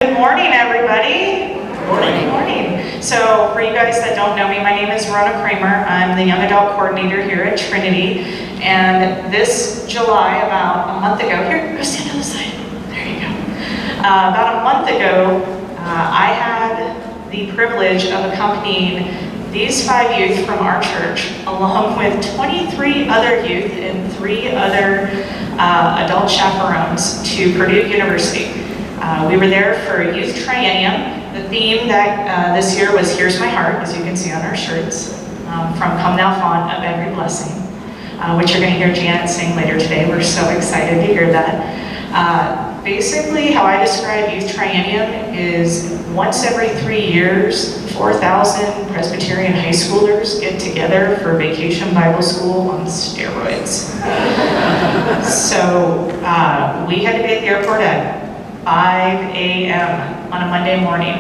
Good morning, everybody. Good morning. So, for you guys that don't know me, my name is Rona Kramer. I'm the Young Adult Coordinator here at Trinity. And this July, about a month ago, here, go stand on the side. There you go. About a month ago, I had the privilege of accompanying these 5 youth from our church, along with 23 other youth and 3 other adult chaperones, to Purdue University. We were there for Youth Triennium. The theme that this year was Here's My Heart, as you can see on our shirts, from Come Thou Font of Every Blessing, which you're going to hear Janet sing later today. We're so excited to hear that. Basically, how I describe Youth Triennium is once every 3 years, 4,000 Presbyterian high schoolers get together for vacation Bible school on steroids. So we had to be at the airport at 5 a.m. on a Monday morning.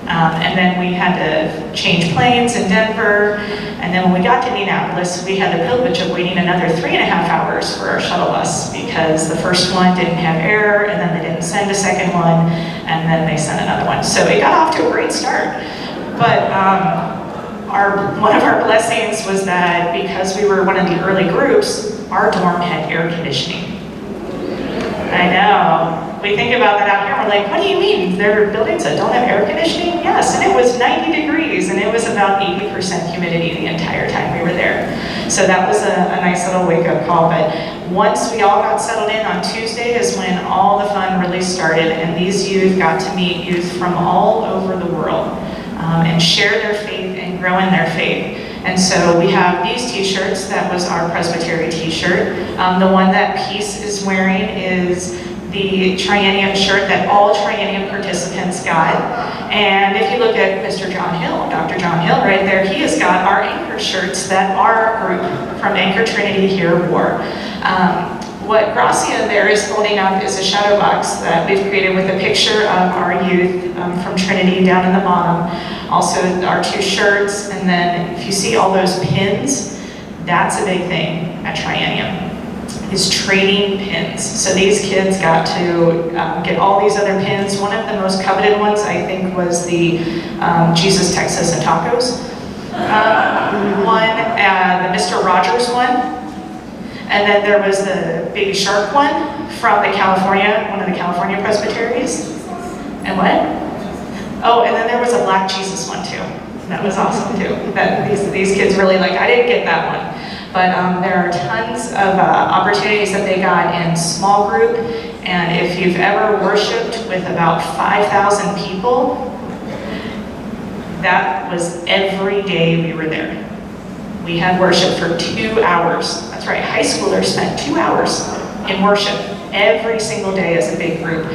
And then we had to change planes in Denver. And then when we got to Indianapolis, we had the privilege of waiting another 3.5 hours for our shuttle bus because the first one didn't have air, and then they didn't send a second one, and then they sent another one. So it got off to a great start. But one of our blessings was that because we were one of the early groups, our dorm had air conditioning. I know. We think about that out here, we're like, what do you mean? There are buildings that don't have air conditioning? Yes, and it was 90 degrees, and it was about 80% humidity the entire time we were there. So that was a nice little wake-up call. But once we all got settled in on Tuesday is when all the fun really started, and these youth got to meet youth from all over the world and share their faith and grow in their faith. And so we have these t-shirts. That was our Presbytery t-shirt. The one that Peace is wearing is the Triennium shirt that all Triennium participants got. And if you look at Mr. John Hill, Dr. John Hill right there, he has got our Anchor shirts that our group from Anchor Trinity here wore. What Gracia there is holding up is a shadow box that we've created with a picture of our youth from Trinity down in the bottom. Also our 2 shirts, and then if you see all those pins, that's a big thing at Triennium, is trading pins. So these kids got to get all these other pins. One of the most coveted ones, I think, was the Jesus, Texas, and Tacos one, the Mr. Rogers one. And then there was the Baby Shark one from one of the California Presbyteries. And what? Oh, and then there was a Black Jesus one too. That was awesome too. That these kids really liked. I didn't get that one. But there are tons of opportunities that they got in small group. And if you've ever worshiped with about 5,000 people, that was every day we were there. We had worship for 2 hours. That's right, high schoolers spent 2 hours in worship every single day as a big group.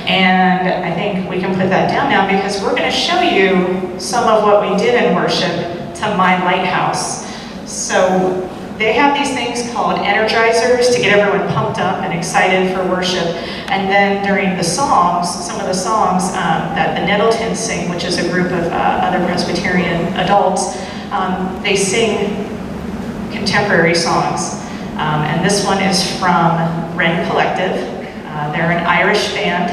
And I think we can put that down now because we're going to show you some of what we did in worship to My Lighthouse. So they have these things called energizers to get everyone pumped up and excited for worship. And then during the songs, some of the songs that the Nettletons sing, which is a group of other Presbyterian adults, they sing contemporary songs. And this one is from Wren Collective. They're an Irish band,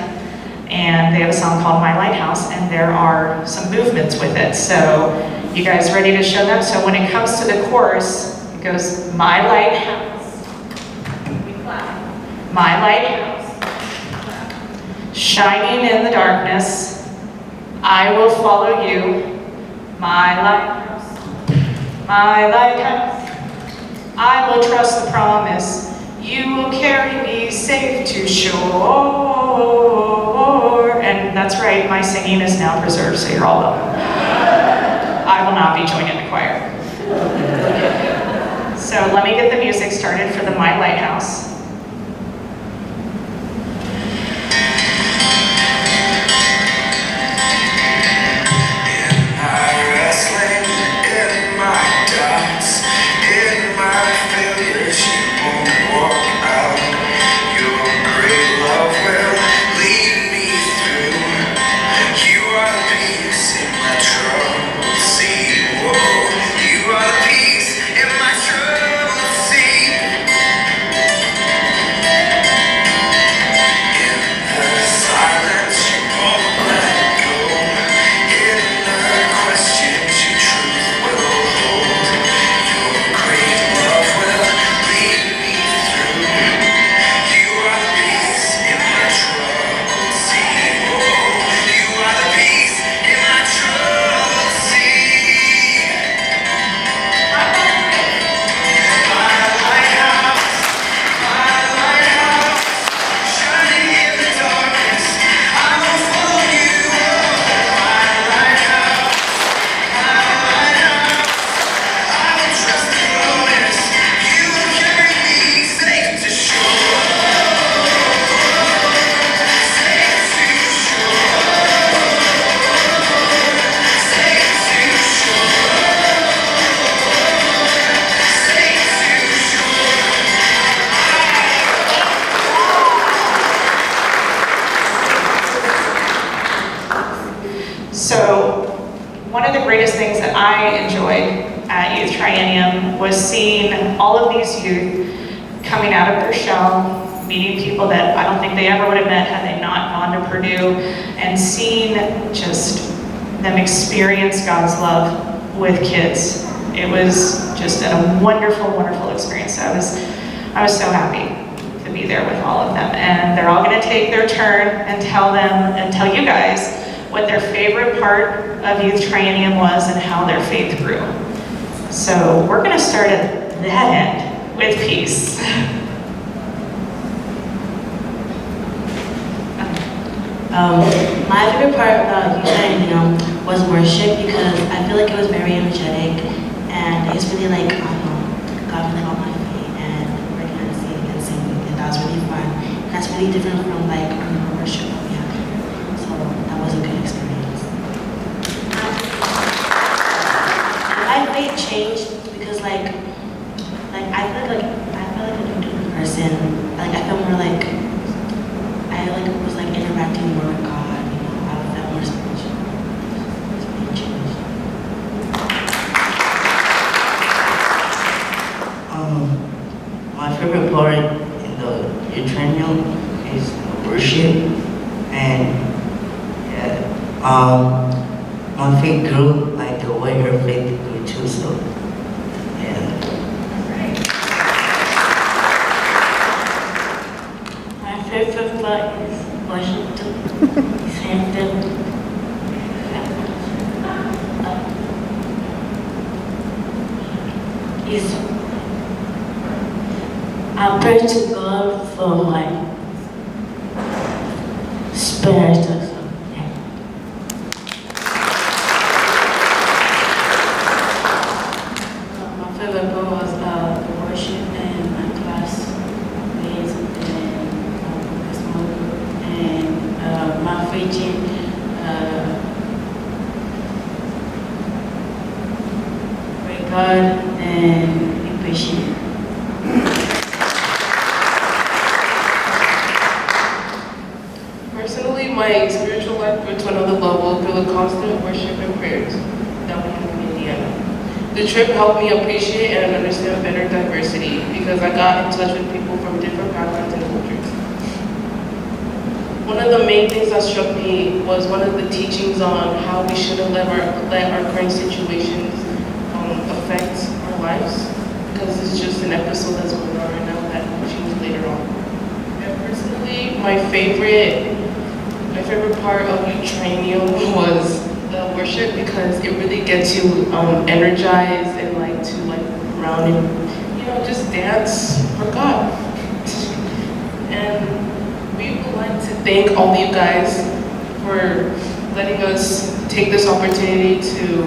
and they have a song called My Lighthouse, and there are some movements with it. So you guys ready to show them? So when it comes to the chorus, it goes, my lighthouse, we clap. My lighthouse, shining in the darkness, I will follow you. My lighthouse, my lighthouse, I will trust the promise. You will carry me safe to shore. And that's right, my singing is now preserved, so you're all welcome. I will not be joining the choir. So let me get the music started for the My Lighthouse. So one of the greatest things that I enjoyed at Youth Triennium was seeing all of these youth coming out of their shell, meeting people that I don't think they ever would have met had they not gone to Purdue, and seeing just them experience God's love with kids. It was just a wonderful, wonderful experience. I was so happy to be there with all of them. And they're all gonna take their turn and tell you guys what their favorite part of Youth Triennium was and how their faith grew. So we're gonna start at that end with peace. My favorite part about Youth Triennium was worship because I feel like it was very energetic and it's really like, got me like on my feet and recognizing and singing, and that was really fun. And that's really different from like our worship that we have here. So that was a good experience. My faith changed because I felt like a different person. Like I felt more like I was like interacting more with God, you know, I felt more spiritual. It's really changed. My favorite part in the Youth Triennium is worship, and my faith grew like the way her faith grew too. So yeah. My favorite part is worship too. Same thing. I pray to God for my spirit or something. My favorite part was the worship and my classmates and the small group and my preaching. Pray God and be patient. Personally, my spiritual life grew to another level through the constant worship and prayers that we had in Indiana. The trip helped me appreciate and understand better diversity because I got in touch with people from different backgrounds and cultures. One of the main things that struck me was one of the teachings on how we shouldn't let our current situations affect our lives, because it's just an episode that's going on right now that will change later on. And personally, my favorite part of Youth Triennium was the worship because it really gets you energized and to move around and just dance for God. And we would like to thank all of you guys for letting us take this opportunity to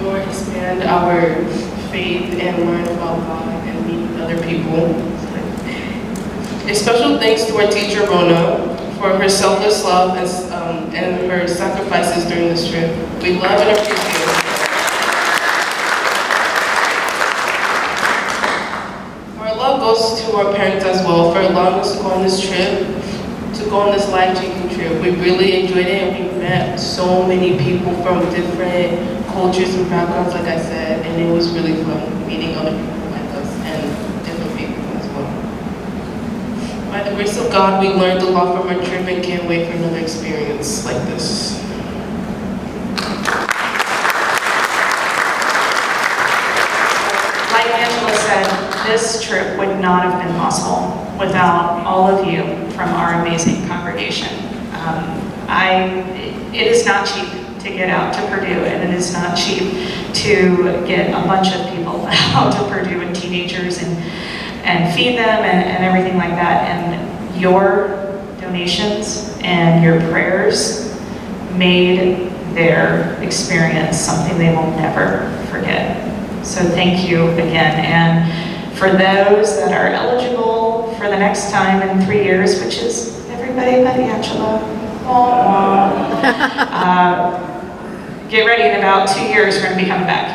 more expand our faith and learn about God and meet other people. A special thanks to our teacher Rona for her selfless love and her sacrifices during this trip. We love and appreciate it. Our love goes to our parents as well for allowing us to go on this trip, to go on this life-changing trip. We really enjoyed it and we met so many people from different cultures and backgrounds, like I said, and it was really fun meeting other people like us and different people as well. By the grace of God, we learned a lot from our trip and can't wait for another experience like this. Like Angela said, this trip would not have been possible without all of you from our amazing congregation. It is not cheap to get out to Purdue, and it is not cheap to get a bunch of people out to Purdue and teenagers and feed them and everything like that. And your donations and your prayers made their experience something they will never forget. So thank you again. And for those that are eligible for the next time in 3 years, which is everybody but Angela, get ready, in about 2 years we're going to be coming back.